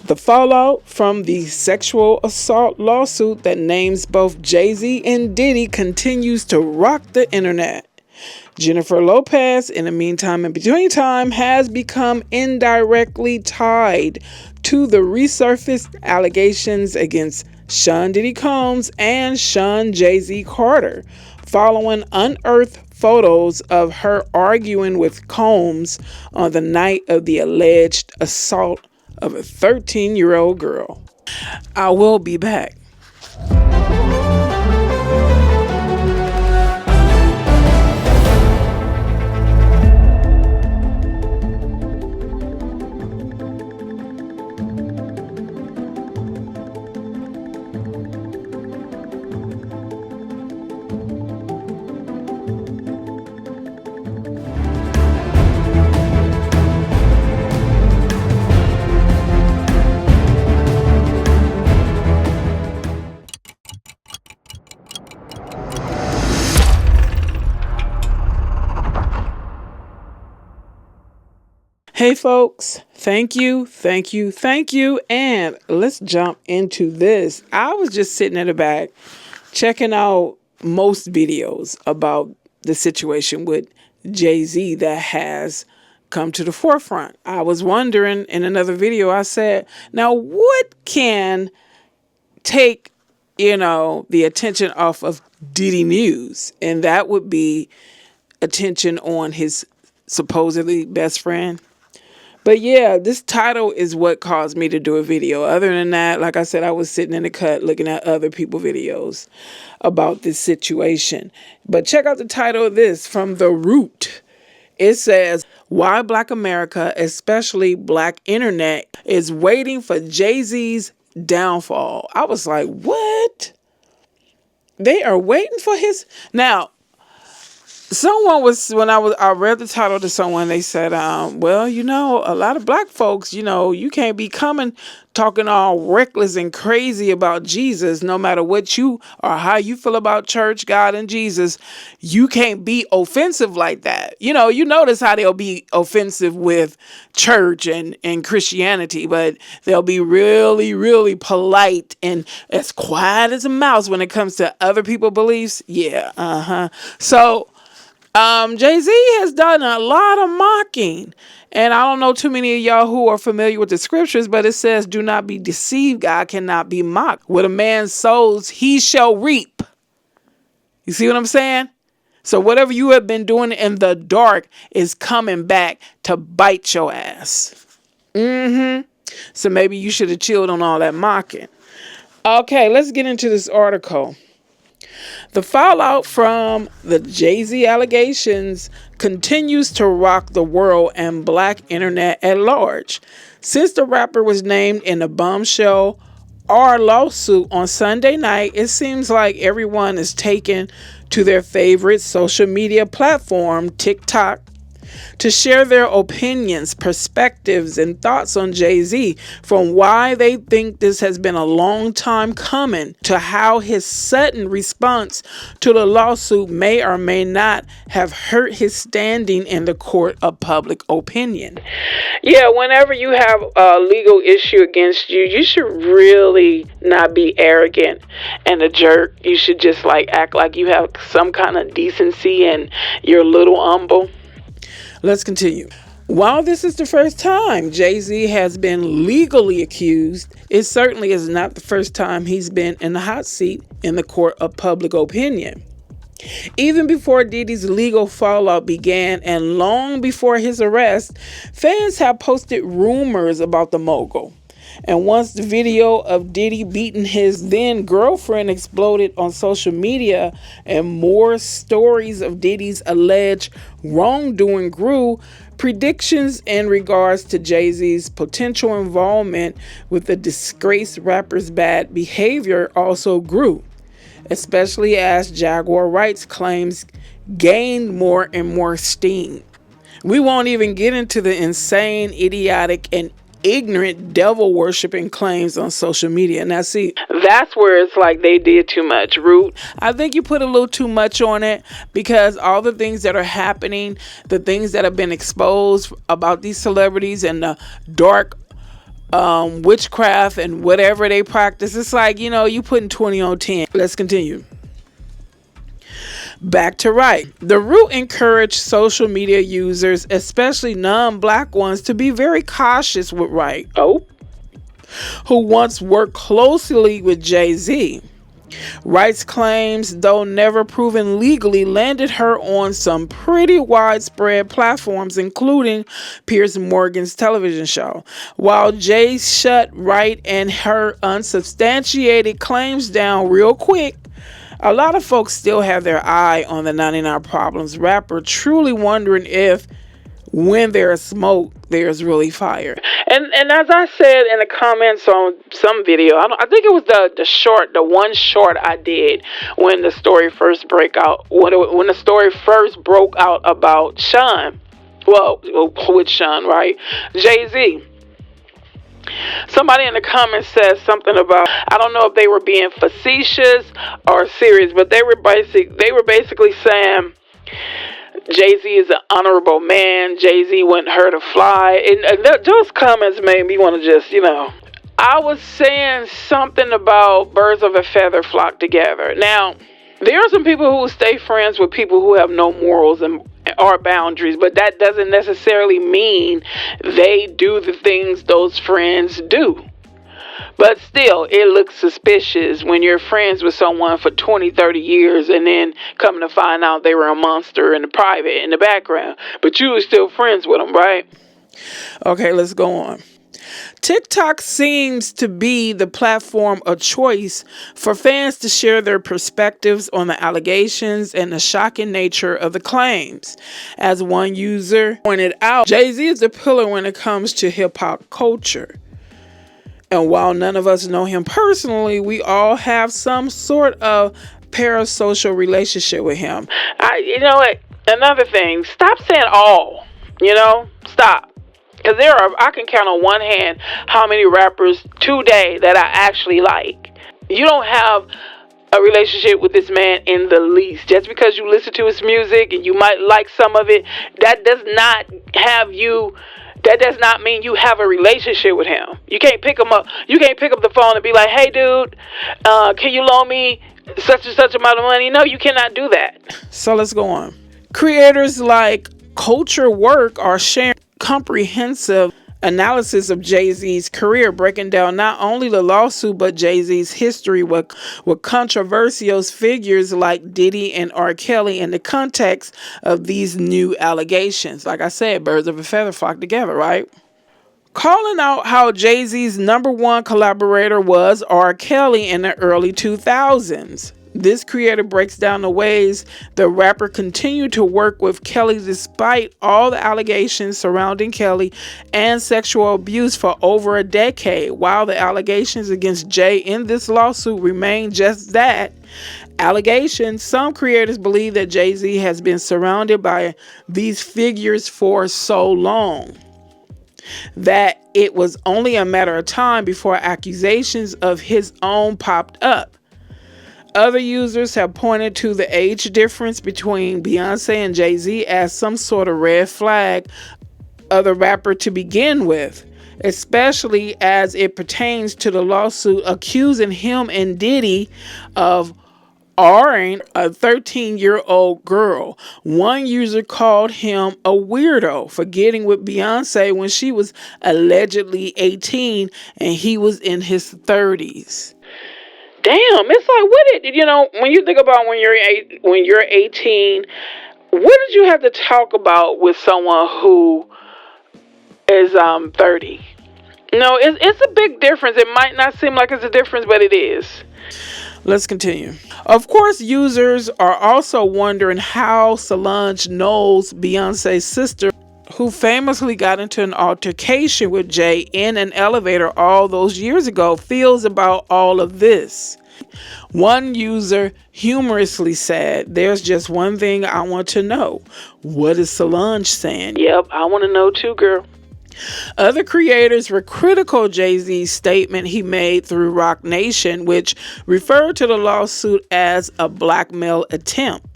The fallout from the sexual assault lawsuit that names both Jay-Z and Diddy continues to rock the internet. Jennifer Lopez, in the meantime and between time, has become indirectly tied to the resurfaced allegations against Shawn Diddy Combs and Shawn Jay-Z Carter, following unearthed photos of her arguing with Combs on the night of the alleged assault of a 13-year-old girl. I will be back. Hey folks, thank you, and let's jump into this. I was just sitting in the back checking out most videos about the situation with Jay-Z that has come to the forefront. I was wondering in another video, I said, now what can take, the attention off of Diddy News? And that would be attention on his supposedly best friend. But yeah, this title is what caused me to do a video. Other than that, like I said, I was sitting in the cut looking at other people's videos about this situation. But check out the title of this from The Root. It says, "Why Black America, especially Black Internet, is waiting for Jay-Z's downfall." I was like, what? They are waiting for his... Now, someone was, I read the title to someone, they said, well, a lot of black folks, you can't be talking all reckless and crazy about Jesus, no matter what you or how you feel about church, God, and Jesus. You can't be offensive like that. You notice how they'll be offensive with church and Christianity, but they'll be really, really polite and as quiet as a mouse when it comes to other people's beliefs. Yeah, So, Jay-Z has done a lot of mocking, and I don't know too many of y'all who are familiar with the scriptures, but it says, "Do not be deceived. God cannot be mocked. What a man sows, he shall reap." You see what I'm saying? So whatever you have been doing in the dark is coming back to bite your ass. So maybe you should have chilled on all that mocking. Okay, let's get into this article. The fallout from the Jay-Z allegations continues to rock the world and Black internet at large. Since the rapper was named in a bombshell R lawsuit on Sunday night, it seems like everyone is taken to their favorite social media platform, TikTok, to share their opinions, perspectives, and thoughts on Jay-Z, from why they think this has been a long time coming to how his sudden response to the lawsuit may or may not have hurt his standing in the court of public opinion. Yeah, whenever you have a legal issue against you, you should really not be arrogant and a jerk. You should just act like you have some kind of decency and you're a little humble. Let's continue. While this is the first time Jay-Z has been legally accused, it certainly is not the first time he's been in the hot seat in the court of public opinion. Even before Diddy's legal fallout began and long before his arrest, fans have posted rumors about the mogul. And once the video of Diddy beating his then girlfriend exploded on social media and more stories of Diddy's alleged wrongdoing grew, predictions in regards to Jay-Z's potential involvement with the disgraced rapper's bad behavior also grew, especially as Jaguar rights claims gained more and more steam. We won't even get into the insane, idiotic, and ignorant devil worshiping claims on social media. Now see, that's where it's like they did too much. Root, I think you put a little too much on it, because all the things that are happening, the things that have been exposed about these celebrities and the dark witchcraft and whatever they practice. It's like, you putting 20 on 10. Let's continue. Back to right. The root encouraged social media users, especially non-black ones, to be very cautious with Wright, who once worked closely with Jay-Z. Wright's claims, though never proven legally, landed her on some pretty widespread platforms, including Piers Morgan's television show. While Jay shut Wright and her unsubstantiated claims down real quick, a lot of folks still have their eye on the 99 Problems rapper, truly wondering if when there's smoke, there's really fire. And as I said in the comments on some video, I think it was the one short I did when the story first broke out. When the story first broke out about Shawn, with Shawn, right? Jay-Z. Somebody in the comments said something about, I don't know if they were being facetious or serious, but they were basically saying Jay-Z is an honorable man. Jay-Z wouldn't hurt a fly. And those comments made me want to just, I was saying something about birds of a feather flock together. Now, there are some people who will stay friends with people who have no morals or boundaries, but that doesn't necessarily mean they do the things those friends do. But still, it looks suspicious when you're friends with someone for 20, 30 years and then coming to find out they were a monster in the private, in the background. But you were still friends with them, right? Okay, let's go on. TikTok seems to be the platform of choice for fans to share their perspectives on the allegations and the shocking nature of the claims. As one user pointed out, Jay-Z is a pillar when it comes to hip-hop culture. And while none of us know him personally, we all have some sort of parasocial relationship with him. You know what? Another thing, stop saying all. Stop. Because I can count on one hand how many rappers today that I actually like. You don't have a relationship with this man in the least. Just because you listen to his music and you might like some of it, that does not mean you have a relationship with him. You can't pick him up. You can't pick up the phone and be like, hey, dude, can you loan me such and such amount of money? No, you cannot do that. So let's go on. Creators like Culture Work are sharing comprehensive analysis of Jay-Z's career, breaking down not only the lawsuit, but Jay-Z's history with controversial figures like Diddy and R. Kelly in the context of these new allegations. Like I said, birds of a feather flock together, right? Calling out how Jay-Z's number one collaborator was R. Kelly in the early 2000s. This creator breaks down the ways the rapper continued to work with Kelly despite all the allegations surrounding Kelly and sexual abuse for over a decade. While the allegations against Jay in this lawsuit remain just that, allegations, some creators believe that Jay-Z has been surrounded by these figures for so long that it was only a matter of time before accusations of his own popped up. Other users have pointed to the age difference between Beyonce and Jay-Z as some sort of red flag of the rapper to begin with, especially as it pertains to the lawsuit accusing him and Diddy of R-ing a 13-year-old girl. One user called him a weirdo for getting with Beyonce when she was allegedly 18 and he was in his 30s. Damn, it's like, when you think about when you're 18, what did you have to talk about with someone who is 30? It's a big difference. It might not seem like it's a difference, but it is. Let's continue. Of course, users are also wondering how Solange Knowles, Beyonce's sister, who famously got into an altercation with Jay in an elevator all those years ago, feels about all of this. One user humorously said, "There's just one thing I want to know. What is Solange saying?" Yep, I want to know too, girl. Other creators were critical of Jay-Z's statement he made through Roc Nation, which referred to the lawsuit as a blackmail attempt.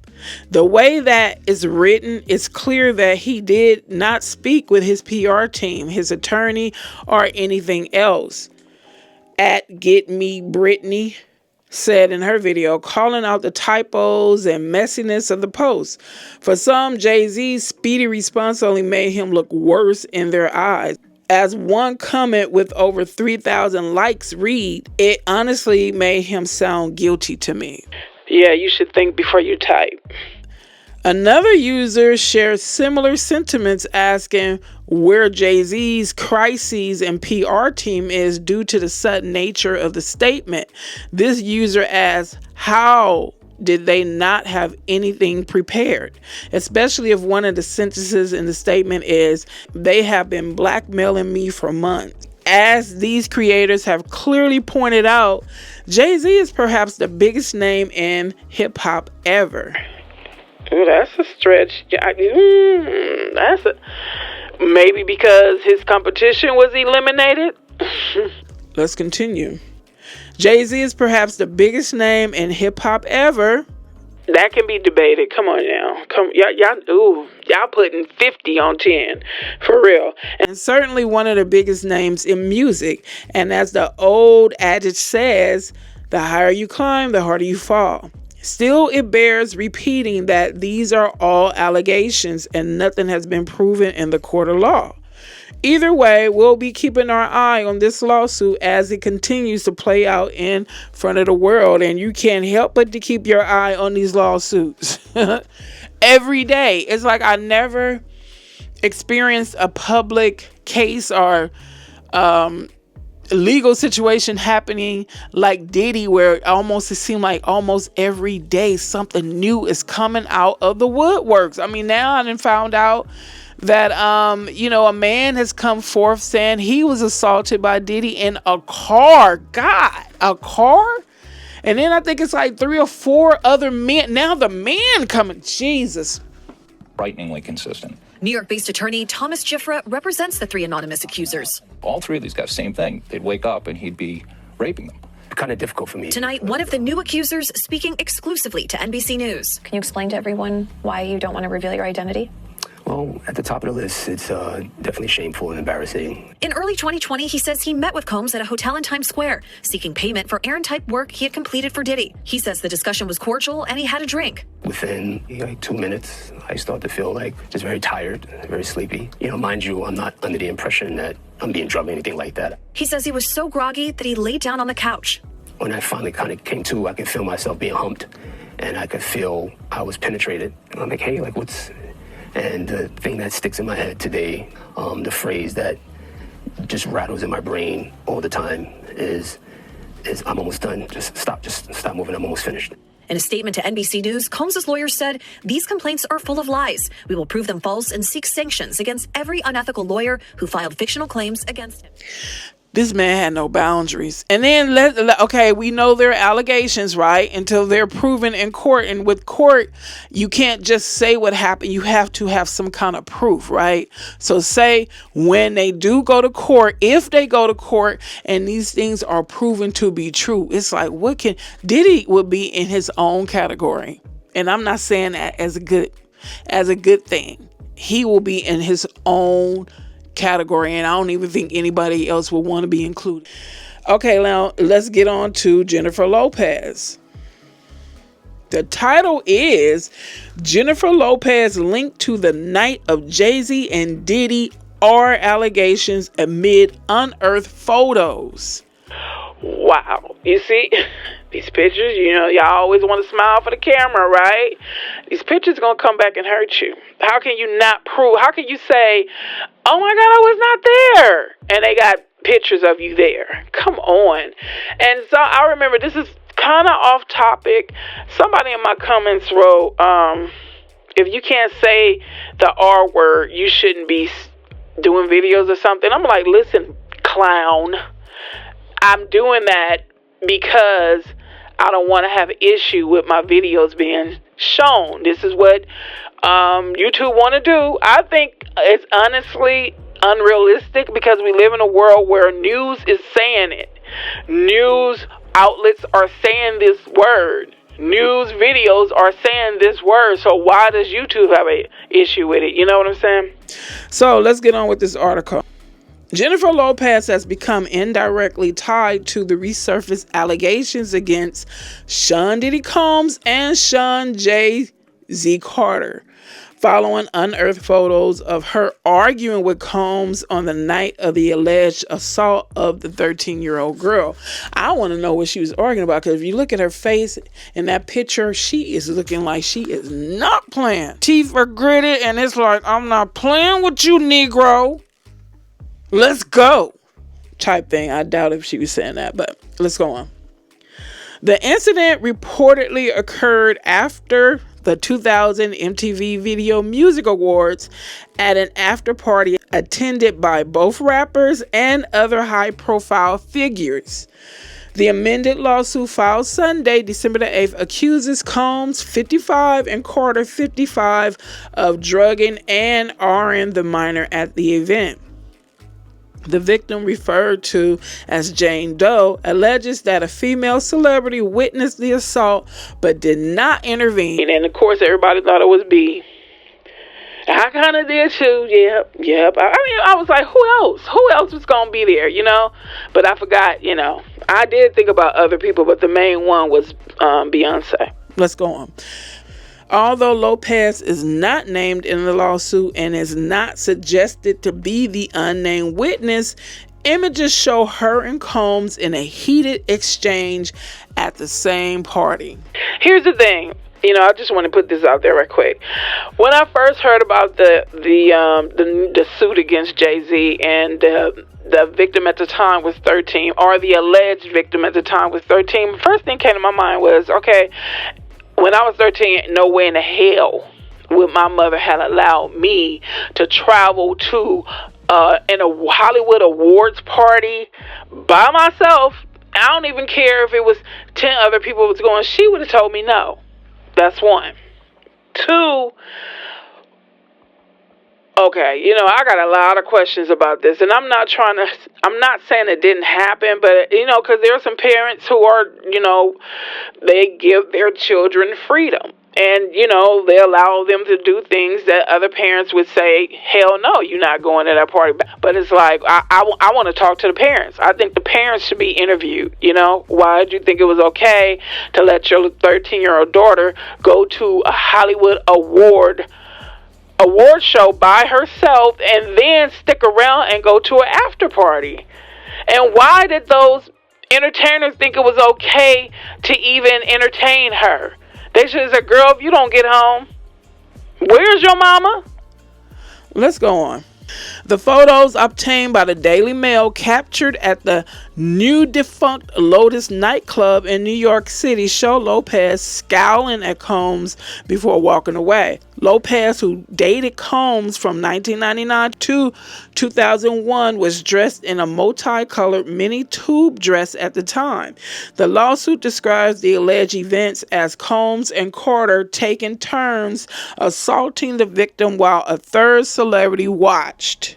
The way that is written, it's clear that he did not speak with his PR team, his attorney, or anything else. At Get Me Britney said in her video, calling out the typos and messiness of the post. For some, Jay-Z's speedy response only made him look worse in their eyes. As one comment with over 3,000 likes read, it honestly made him sound guilty to me. Yeah, you should think before you type. Another user shared similar sentiments, asking where Jay-Z's crises and PR team is due to the sudden nature of the statement. This user asked, how did they not have anything prepared? Especially if one of the sentences in the statement is, they have been blackmailing me for months. As these creators have clearly pointed out, Jay-Z is perhaps the biggest name in hip-hop ever. Ooh, that's a stretch. Maybe because his competition was eliminated. Let's continue. Jay-Z is perhaps the biggest name in hip-hop ever. That can be debated. Come on now. Y'all putting 50 on 10. For real. And certainly one of the biggest names in music. And as the old adage says, the higher you climb, the harder you fall. Still, it bears repeating that these are all allegations and nothing has been proven in the court of law. Either way, we'll be keeping our eye on this lawsuit as it continues to play out in front of the world. And you can't help but to keep your eye on these lawsuits every day. It's like I never experienced a public case or legal situation happening like Diddy, where it seemed like almost every day something new is coming out of the woodworks. I mean, now I done found out that a man has come forth saying he was assaulted by Diddy in a car. God, a car? And then I think it's like 3 or 4 other men. Now the man coming. Jesus. Frighteningly consistent. New York-based attorney Thomas Giffra represents the 3 anonymous accusers. All 3 of these guys, same thing. They'd wake up and he'd be raping them. Kind of difficult for me. Tonight, one of the new accusers speaking exclusively to NBC News. Can you explain to everyone why you don't want to reveal your identity? Well, at the top of the list, it's definitely shameful and embarrassing. In early 2020, he says he met with Combs at a hotel in Times Square, seeking payment for errand-type work he had completed for Diddy. He says the discussion was cordial and he had a drink. Within 2 minutes, I start to feel just very tired, very sleepy. Mind you, I'm not under the impression that I'm being drugged or anything like that. He says he was so groggy that he laid down on the couch. When I finally kind of came to, I could feel myself being humped, and I could feel I was penetrated. And I'm like, hey, what's... And the thing that sticks in my head today, the phrase that just rattles in my brain all the time is I'm almost done. Just stop moving. I'm almost finished. In a statement to NBC News, Combs' lawyer said, these complaints are full of lies. We will prove them false and seek sanctions against every unethical lawyer who filed fictional claims against him. This man had no boundaries. And then, we know there are allegations, right? Until they're proven in court. And with court, you can't just say what happened. You have to have some kind of proof, right? So say when they do go to court, if they go to court and these things are proven to be true, it's like, Diddy would be in his own category. And I'm not saying that as a good thing. He will be in his own category, and I don't even think anybody else will want to be included. Okay, now let's get on to Jennifer Lopez. The title is Jennifer Lopez linked to the night of Jay-Z and Diddy are allegations amid unearthed photos. Wow. You see, these pictures, y'all always want to smile for the camera, right? These pictures are going to come back and hurt you. How can you not prove? How can you say, oh my God, I was not there, and they got pictures of you there? Come on. And so I remember, this is kind of off topic. Somebody in my comments wrote, if you can't say the R word, you shouldn't be doing videos or something. I'm like, listen, clown. I'm doing that because I don't want to have an issue with my videos being shown. This is what YouTube want to do. I think it's honestly unrealistic because we live in a world where news is saying it. News outlets are saying this word. news videos are saying this word, so why does YouTube have an issue with it? You know what I'm saying? So let's get on with this article. Jennifer Lopez has become indirectly tied to the resurfaced allegations against Shawn Diddy Combs and Shawn Jay-Z Carter, following unearthed photos of her arguing with Combs on the night of the alleged assault of the 13-year-old girl. I want to know what she was arguing about, because if you look at her face in that picture, she is looking like she is not playing. Teeth are gritted, and it's like, I'm not playing with you, Negro. Let's go. Type thing. I doubt if she was saying that, but let's go on. The incident reportedly occurred after the 2000 MTV Video Music Awards at an after party attended by both rappers and other high-profile figures. The amended lawsuit filed Sunday, December the 8th, accuses Combs, 55, and Carter, 55, of drugging and R-ing the minor at the event. The victim, referred to as Jane Doe, alleges that a female celebrity witnessed the assault but did not intervene. And of course, everybody thought it was B. I kind of did too. Yep. I was like, who else? Who else was going to be there, you know? But I forgot, you know. I did think about other people, but the main one was Beyonce. Let's go on. Although Lopez is not named in the lawsuit and is not suggested to be the unnamed witness, images show her and Combs in a heated exchange at the same party. Here's the thing. You know, I just want to put this out there right quick. When I first heard about the suit against Jay-Z and the victim at the time was 13, or the alleged victim at the time was 13, the first thing came to my mind was, okay, when I was 13, no way in the hell would my mother have allowed me to travel to in a Hollywood awards party by myself. I don't even care if it was 10 other people was going. She would have told me no. That's one. Two, okay, you know, I got a lot of questions about this, and I'm not saying it didn't happen, but, you know, because there are some parents who are, you know, they give their children freedom, and, you know, they allow them to do things that other parents would say, hell no, you're not going to that party. But it's like, I want to talk to the parents. I think the parents should be interviewed, you know. Why did you think it was okay to let your 13-year-old daughter go to a Hollywood award show by herself and then stick around and go to an after party? And why did those entertainers think it was okay to even entertain her? They should have said, girl, if you don't get home, where's your mama? Let's go on. The photos obtained by the Daily Mail captured at the new defunct Lotus nightclub in New York City show Lopez scowling at Combs before walking away. Lopez, who dated Combs from 1999 to 2001, was dressed in a multicolored mini tube dress at the time. The lawsuit describes the alleged events as Combs and Carter taking turns assaulting the victim while a third celebrity watched.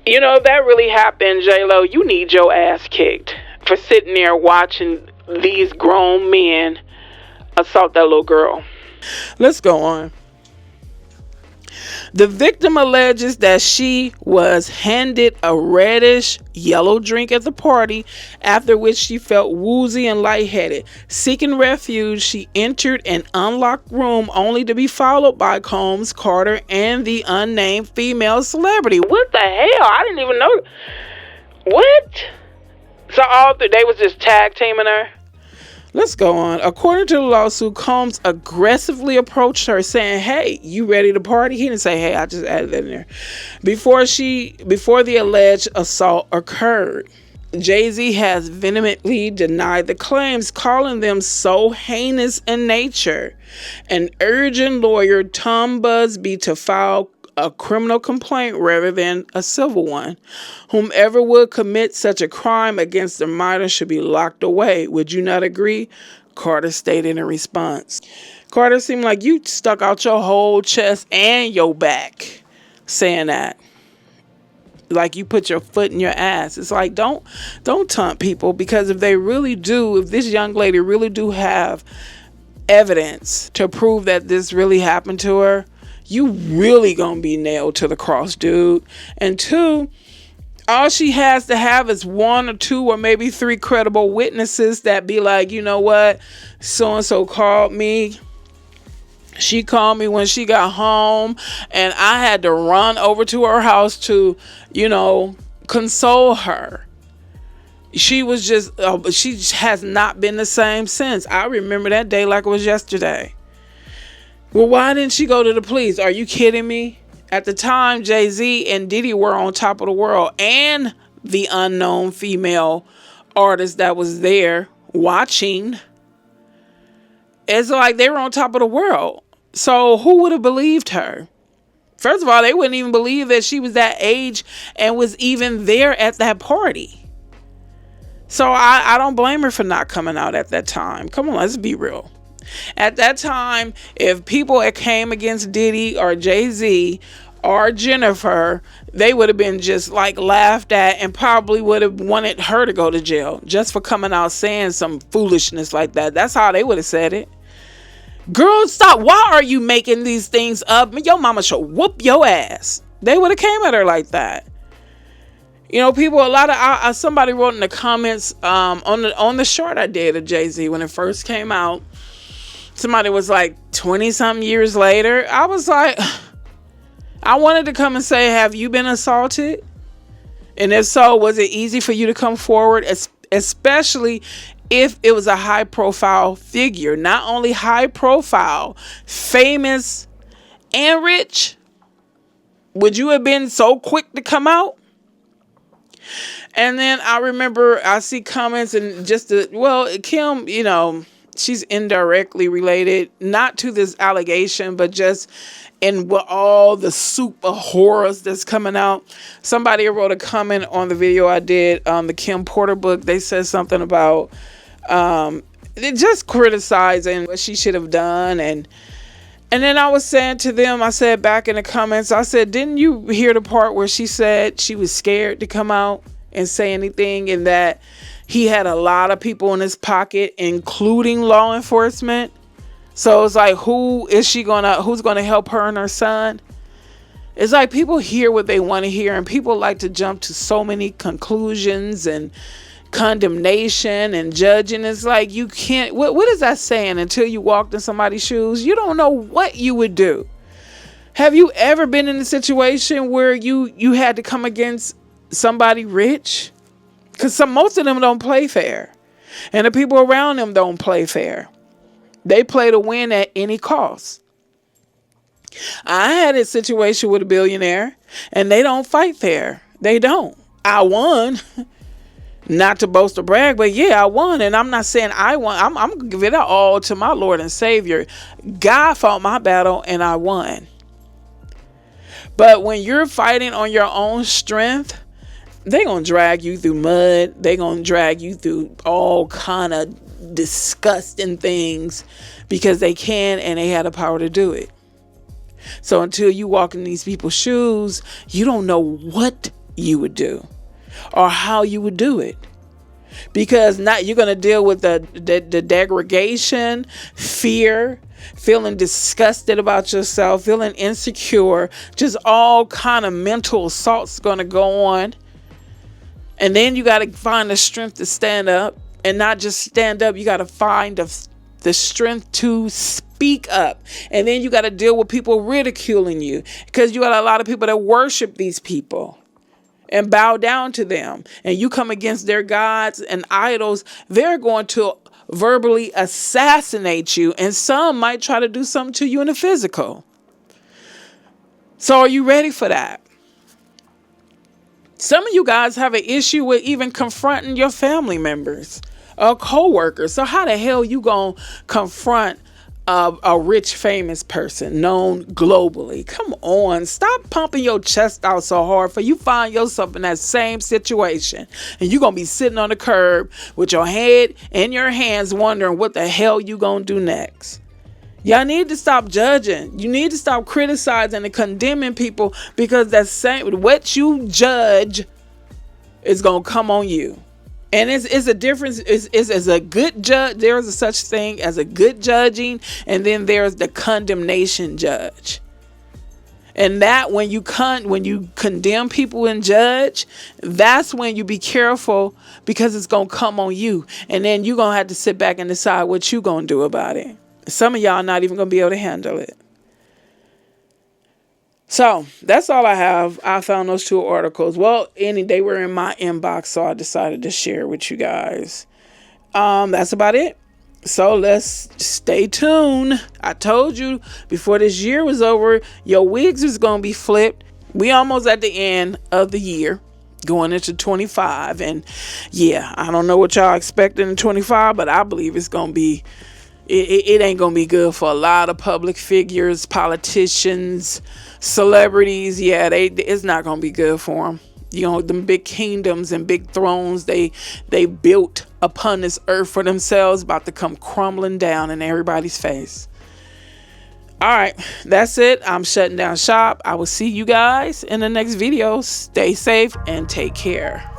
You know, if that really happened, J-Lo, you need your ass kicked for sitting there watching these grown men assault that little girl. Let's go on. The victim alleges that she was handed a reddish yellow drink at the party, after which she felt woozy and lightheaded. Seeking refuge, she entered an unlocked room only to be followed by Combs, Carter, and the unnamed female celebrity. What the hell? I didn't even know. What? So they was just tag teaming her? Let's go on. According to the lawsuit, Combs aggressively approached her saying, hey, you ready to party? He didn't say, hey, I just added that in there. Before the alleged assault occurred. Jay-Z has vehemently denied the claims, calling them so heinous in nature, and urging lawyer Tom Busby to file a criminal complaint rather than a civil one. Whomever would commit such a crime against a minor should be locked away. Would you not agree? Carter stated in response. Carter seemed like you stuck out your whole chest and your back saying that. Like you put your foot in your ass. It's like, don't taunt people, because if this young lady really do have evidence to prove that this really happened to her, you really gonna be nailed to the cross, dude. And two, all she has to have is 1 or 2 or maybe 3 credible witnesses that be like, you know what, so-and-so called me. She called me when she got home, and I had to run over to her house to, console her. She was just, she has not been the same since. I remember that day like it was yesterday. Well, why didn't she go to the police? Are you kidding me? At the time, Jay-Z and Diddy were on top of the world, and the unknown female artist that was there watching. It's like they were on top of the world. So who would have believed her? First of all, they wouldn't even believe that she was that age and was even there at that party. So I don't blame her for not coming out at that time. Come on, let's be real. At that time, if people had came against Diddy or Jay-Z or Jennifer, they would have been just like laughed at and probably would have wanted her to go to jail just for coming out saying some foolishness like that. That's how they would have said it. Girl, stop. Why are you making these things up? Your mama should whoop your ass. They would have came at her like that. People, a lot of somebody wrote in the comments on the short I did of Jay-Z when it first came out. Somebody was like 20-something years later. I was like, I wanted to come and say, have you been assaulted? And if so, was it easy for you to come forward? Especially if it was a high profile figure, not only high profile, famous and rich. Would you have been so quick to come out? And then I remember I see comments and Kim, she's indirectly related, not to this allegation, but just in all the soup of horrors that's coming out. Somebody wrote a comment on the video I did on the Kim Porter book. They said something about just criticizing what she should have done. And then I was saying to them, I said back in the comments, I said, didn't you hear the part where she said she was scared to come out and say anything, and that he had a lot of people in his pocket, including law enforcement? So it's like, who's gonna help her and her son? It's like people hear what they want to hear, and people like to jump to so many conclusions and condemnation and judging. It's like, you can't, what is that saying? Until you walked in somebody's shoes, you don't know what you would do. Have you ever been in a situation where you had to come against somebody rich? Because most of them don't play fair, and the people around them don't play fair. They play to win at any cost. I had a situation with a billionaire, and they don't fight fair. They don't. I won. Not to boast or brag, but yeah, I won. And I'm not saying I won. I'm going to give it all to my Lord and Savior. God fought my battle, and I won. But when you're fighting on your own strength, they're going to drag you through mud. They're going to drag you through all kind of disgusting things because they can, and they had the power to do it. So until you walk in these people's shoes, you don't know what you would do or how you would do it. Because you're going to deal with the degradation, fear, feeling disgusted about yourself, feeling insecure, just all kind of mental assaults going to go on. And then you got to find the strength to stand up, and not just stand up. You got to find the strength to speak up. And then you got to deal with people ridiculing you, because you got a lot of people that worship these people and bow down to them. And you come against their gods and idols, they're going to verbally assassinate you. And some might try to do something to you in the physical. So are you ready for that? Some of you guys have an issue with even confronting your family members or co-workers. So how the hell you gonna confront a rich, famous person known globally? Come on, stop pumping your chest out so hard for you find yourself in that same situation. And you're gonna be sitting on the curb with your head in your hands wondering what the hell you gonna do next. Y'all need to stop judging. You need to stop criticizing and condemning people, because that same what you judge is gonna come on you. And it's a difference. Is as a good judge. There is a such thing as a good judging, and then there's the condemnation judge. And that when you condemn people and judge, that's when you be careful, because it's gonna come on you, and then you gonna have to sit back and decide what you gonna do about it. Some of y'all not even gonna be able to handle it. So that's all I have. I found those 2 articles. Well, they were in my inbox, so I decided to share with you guys. That's about it. So let's stay tuned. I told you before this year was over, your wigs was going to be flipped. We almost at the end of the year, going into 25. And yeah, I don't know what y'all expecting in 25, but I believe it's going to be, it ain't going to be good for a lot of public figures, politicians, celebrities. Yeah, it's not going to be good for them. You know, them big kingdoms and big thrones they built upon this earth for themselves about to come crumbling down in everybody's face. All right, that's it. I'm shutting down shop. I will see you guys in the next video. Stay safe and take care.